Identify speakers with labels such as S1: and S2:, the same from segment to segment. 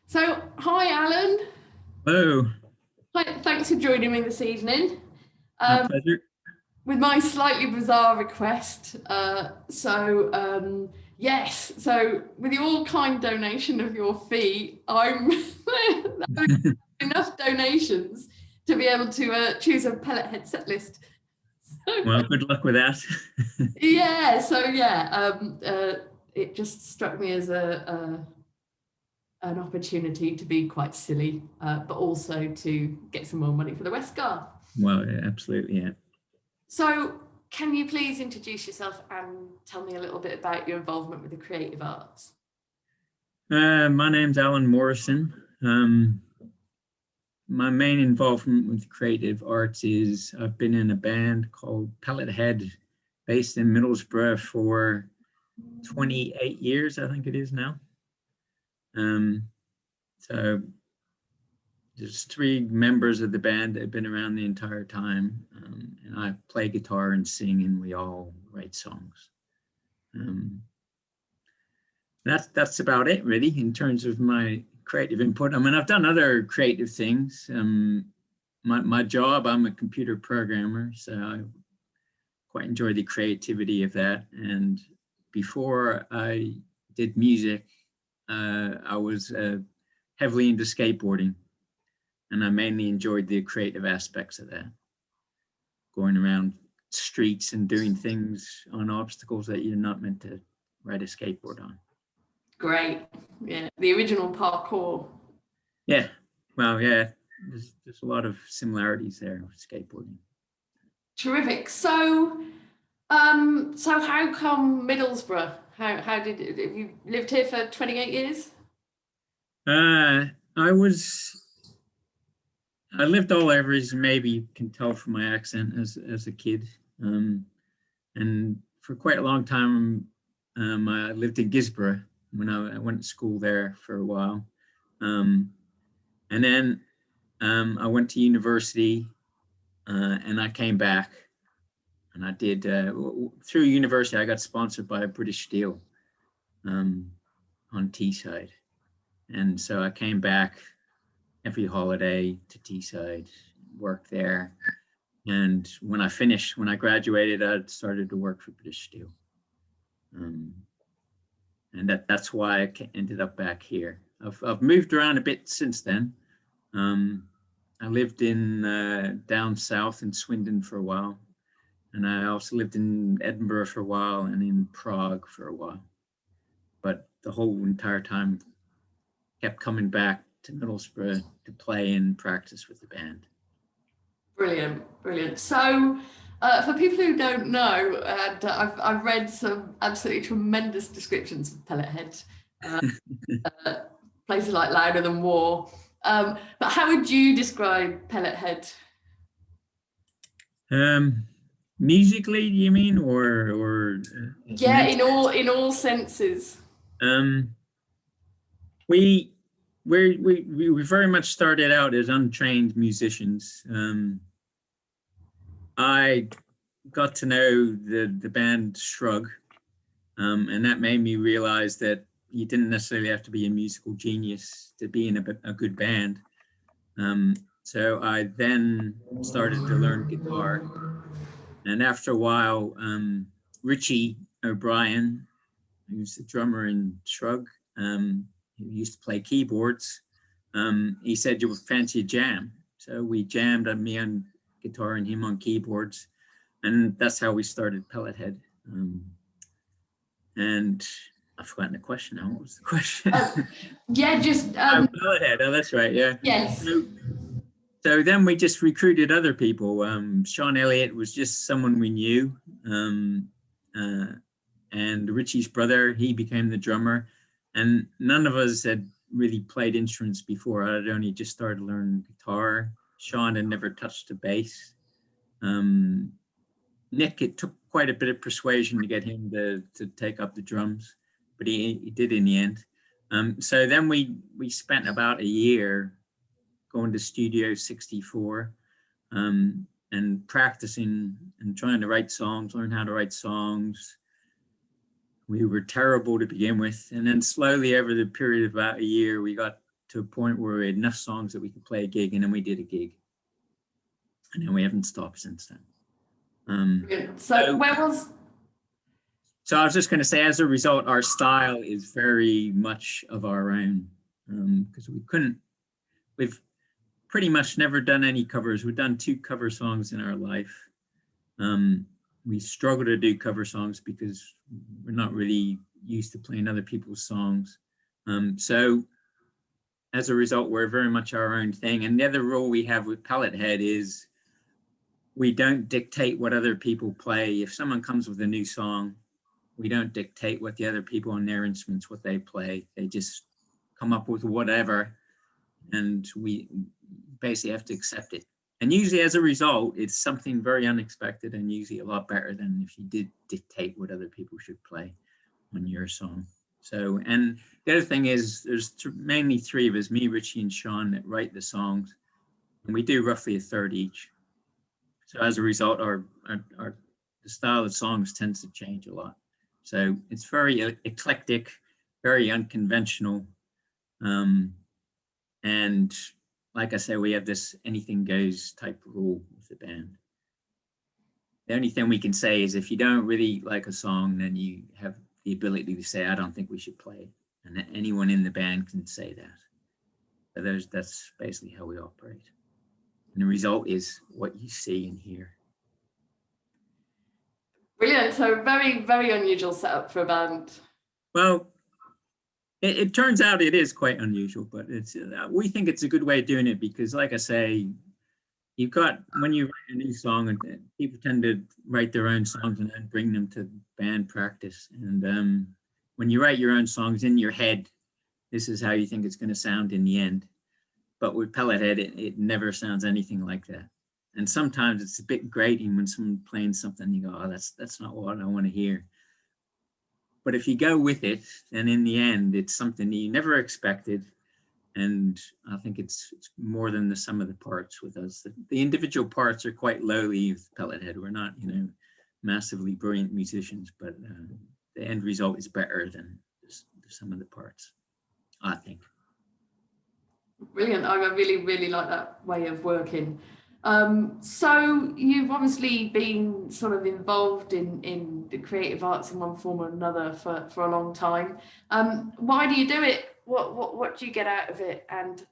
S1: So, hi, Alan.
S2: Hello,
S1: Hi, thanks for joining me this evening
S2: my
S1: um,
S2: pleasure.
S1: with my slightly bizarre request. Yes, so with your kind donation of your fee, I'm enough donations to be able to choose a pellet head set list.
S2: Well, good luck with that.
S1: It just struck me as an opportunity to be quite silly, but also to get some more money for the Westgar.
S2: Well, yeah, absolutely, yeah.
S1: So, can you please introduce yourself and tell me a little bit about your involvement with the creative arts?
S2: My name's Alan Morrison. My main involvement with creative arts is I've been in a band called Pellet Head, based in Middlesbrough for 28 years, I think it is now. So there's three members of the band that have been around the entire time, and I play guitar and sing, and we all write songs. That's about it, really, in terms of my creative input. I mean, I've done other creative things. My job, I'm a computer programmer, so I quite enjoy the creativity of that. And before I did music, I was heavily into skateboarding, and I mainly enjoyed the creative aspects of that, going around streets and doing things on obstacles that you're not meant to ride a skateboard on.
S1: Great. Yeah, the original parkour.
S2: Yeah, well, yeah, there's a lot of similarities there with skateboarding.
S1: Terrific. So how come Middlesbrough? How did have you lived here for 28 years?
S2: Uh, I lived all over, as you maybe can tell from my accent, as a kid, and for quite a long time, I lived in Gisborough when I went to school there for a while, and then I went to university, and I came back. And I did, through university, I got sponsored by British Steel on Teesside. And so I came back every holiday to Teesside, worked there. And when I graduated, I started to work for British Steel. And that's why I ended up back here. I've moved around a bit since then. I lived in down south in Swindon for a while. And I also lived in Edinburgh for a while and in Prague for a while. But the whole entire time kept coming back to Middlesbrough to play and practice with the band.
S1: Brilliant, brilliant. So, for people who don't know, and I've read some absolutely tremendous descriptions of Pellet Head, places like Louder Than War. But how would you describe Pellet Head?
S2: Musically, you mean, or
S1: Yeah, in all senses.
S2: We very much started out as untrained musicians. I got to know the band Shrug, and that made me realize that you didn't necessarily have to be a musical genius to be in a good band. So I then started to learn guitar, and after a while, Richie O'Brien, who's the drummer in Shrug, who used to play keyboards, he said, "You would fancy a jam?" So we jammed, me on guitar and him on keyboards, and that's how we started Pellet Head. And I've forgotten the question now. What was the question?
S1: Yeah, just
S2: Pellet Head. Oh, that's right. Yeah.
S1: yes.
S2: So then we just recruited other people. Sean Elliott was just someone we knew, and Richie's brother, he became the drummer, and none of us had really played instruments before. I'd only just started learning guitar. Sean had never touched a bass. Nick, it took quite a bit of persuasion to get him to take up the drums, but he did in the end. So then we spent about a year going to Studio 64 and practicing and trying to write songs, learn how to write songs. We were terrible to begin with, and then slowly over the period of about a year, we got to a point where we had enough songs that we could play a gig, and then we did a gig, and then we haven't stopped since then.
S1: So where was?
S2: So I was just going to say, as a result, our style is very much of our own, because we've pretty much never done any covers. We've done 2 cover songs in our life. We struggle to do cover songs because we're not really used to playing other people's songs. So as a result, we're very much our own thing. And the other rule we have with Pellet Head is we don't dictate what other people play. If someone comes with a new song, we don't dictate what the other people on their instruments, what they play. They just come up with whatever, and we basically have to accept it. And usually as a result, it's something very unexpected and usually a lot better than if you did dictate what other people should play on your song. So, and the other thing is there's mainly 3 of us, me, Richie, and Sean, that write the songs, and we do roughly a third each. So as a result, the style of songs tends to change a lot. So it's very eclectic, very unconventional. And like I say, we have this anything goes type rule with the band. The only thing we can say is if you don't really like a song, then you have the ability to say, I don't think we should play it. And anyone in the band can say that. So that's basically how we operate. And the result is what you see and hear.
S1: Brilliant. So very, very unusual setup for a band.
S2: Well, it turns out it is quite unusual, but we think it's a good way of doing it because, like I say, you've got, when you write a new song, and people tend to write their own songs and then bring them to band practice. And when you write your own songs in your head, this is how you think it's going to sound in the end. But with Pellet Head, it never sounds anything like that. And sometimes it's a bit grating when someone's playing something, you go, oh, that's not what I want to hear. But if you go with it, then in the end, it's something that you never expected. And I think it's more than the sum of the parts with us. The individual parts are quite lowly with Pellet Head. We're not, massively brilliant musicians, but the end result is better than the sum of the parts, I think.
S1: Brilliant. I really, really like that way of working. So you've obviously been sort of involved in the creative arts in one form or another for a long time. Why do you do it? What do you get out of it? And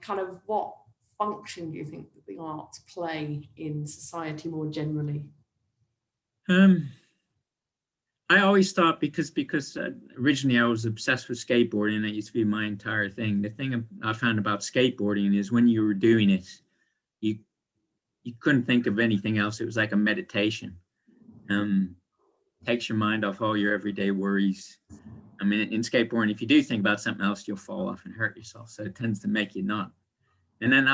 S1: kind of what function do you think that the arts play in society more generally?
S2: I always thought because originally I was obsessed with skateboarding, and it used to be my entire thing. The thing I found about skateboarding is when you were doing it, you couldn't think of anything else. It was like a meditation. Takes your mind off all your everyday worries. I mean, in skateboarding, if you do think about something else, you'll fall off and hurt yourself. So it tends to make you not. And then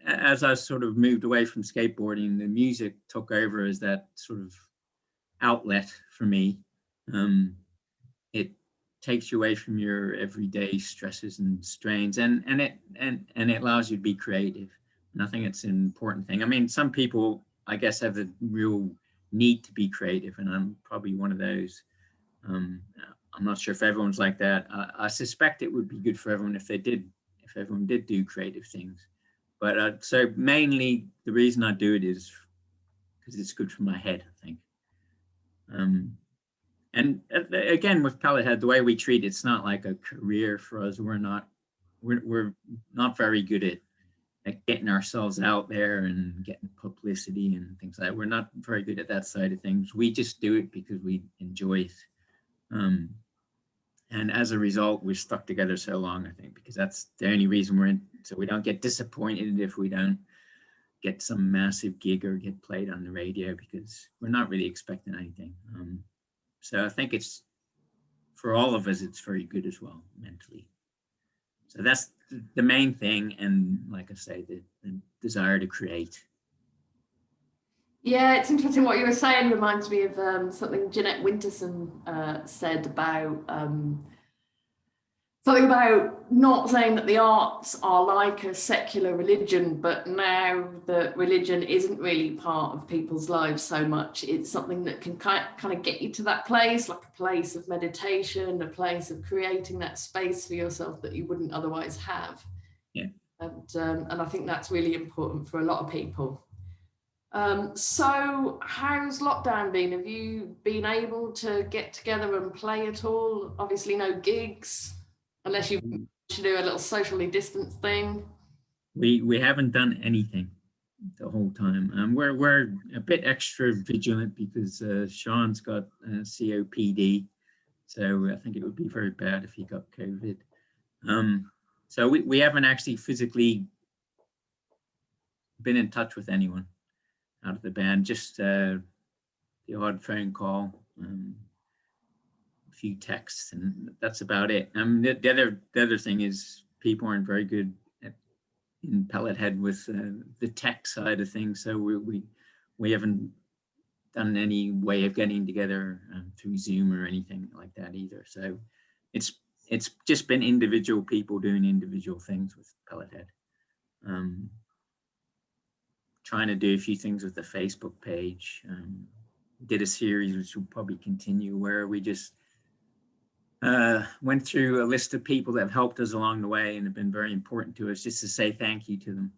S2: as I sort of moved away from skateboarding, the music took over as that sort of outlet for me. It takes you away from your everyday stresses and strains, and it allows you to be creative. And I think it's an important thing. I mean, some people, I guess, have the real need to be creative, and I'm probably one of those. I'm not sure if everyone's like that. I suspect it would be good for everyone if everyone did do creative things. But so mainly the reason I do it is because it's good for my head, I think. And again, with Pellet Head, the way we treat it's not like a career for us. We're not very good at getting ourselves out there and getting publicity and things like that. We're not very good at that side of things. We just do it because we enjoy it. And as a result, we're stuck together so long, I think, because that's the only reason we're in. So we don't get disappointed if we don't get some massive gig or get played on the radio, because we're not really expecting anything. So I think it's, for all of us, it's very good as well, mentally. So that's the main thing. And like I say, the desire to create.
S1: Yeah, it's interesting what you were saying. Reminds me of something Jeanette Winterson said about something about not saying that the arts are like a secular religion, but now that religion isn't really part of people's lives so much. It's something that can kind of get you to that place, like a place of meditation, a place of creating that space for yourself that you wouldn't otherwise have.
S2: Yeah.
S1: And I think that's really important for a lot of people. So how's lockdown been? Have you been able to get together and play at all? Obviously no gigs, unless you should do a little socially distanced thing.
S2: We haven't done anything the whole time. We're a bit extra vigilant because Sean's got COPD, so I think it would be very bad if he got COVID. So we haven't actually physically been in touch with anyone out of the band, just the odd phone call, a few texts, and that's about it. The other thing is people aren't very good in Pellethead with the tech side of things, so we haven't done any way of getting together through Zoom or anything like that either. So it's just been individual people doing individual things with Pellethead. Trying to do a few things with the Facebook page. Did a series which will probably continue, where we just went through a list of people that have helped us along the way and have been very important to us, just to say thank you to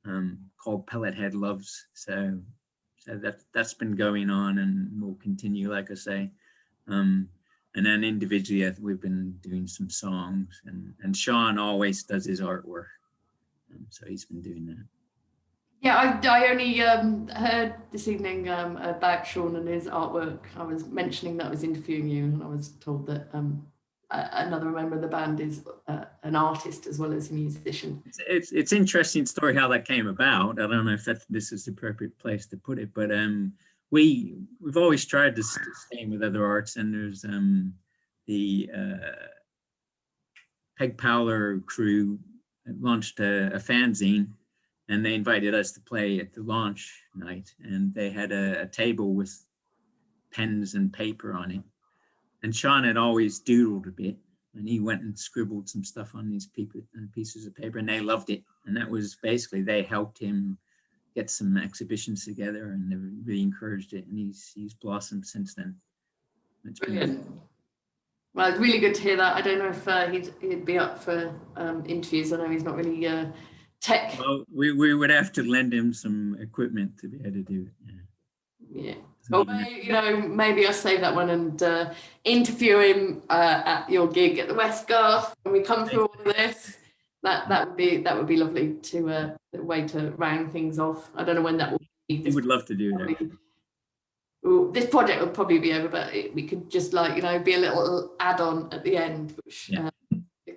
S2: them, called Pellethead Loves. So that's been going on and will continue, like I say. And then individually, we've been doing some songs, and Sean always does his artwork. So he's been doing that.
S1: Yeah, I only heard this evening about Sean and his artwork. I was mentioning that I was interviewing you, and I was told that another member of the band is an artist as well as a musician.
S2: It's interesting story how that came about. I don't know if this is the appropriate place to put it, but we've always tried to stay with other arts, and there's the Peg Powler crew launched a fanzine, and they invited us to play at the launch night, and they had a table with pens and paper on it. And Sean had always doodled a bit, and he went and scribbled some stuff on these pieces of paper, and they loved it. And that was basically, they helped him get some exhibitions together, and they really encouraged it, and he's blossomed since then. It's
S1: brilliant. Well, it's really good to hear that. I don't know if he'd be up for interviews. I know he's not really tech.
S2: Well, we would have to lend him some equipment to be able to do it.
S1: Yeah. Well, maybe I'll save that one and interview him at your gig at the West Garth when we come through all of this. That would be lovely to a way to round things off. I don't know when that will be.
S2: We would love to do that.
S1: This project will probably be over, but we could just be a little add-on at the end, which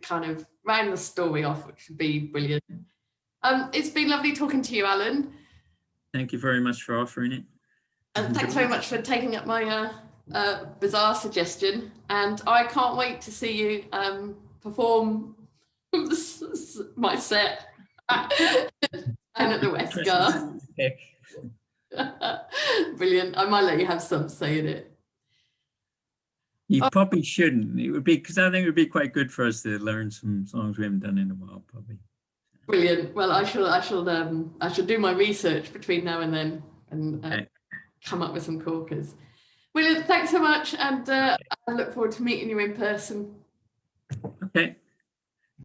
S1: kind of round the story off, which would be brilliant. It's been lovely talking to you, Alan.
S2: Thank you very much for offering it.
S1: And thanks very much for taking up my bizarre suggestion. And I can't wait to see you perform my set and at the West Garth. Brilliant. I might let you have some say in it.
S2: You probably shouldn't. It would be, because I think it would be quite good for us to learn some songs we haven't done in a while, probably.
S1: Brilliant. Well, I shall do my research between now and then and come up with some corkers. Brilliant. Thanks so much, and I look forward to meeting you in person.
S2: Okay.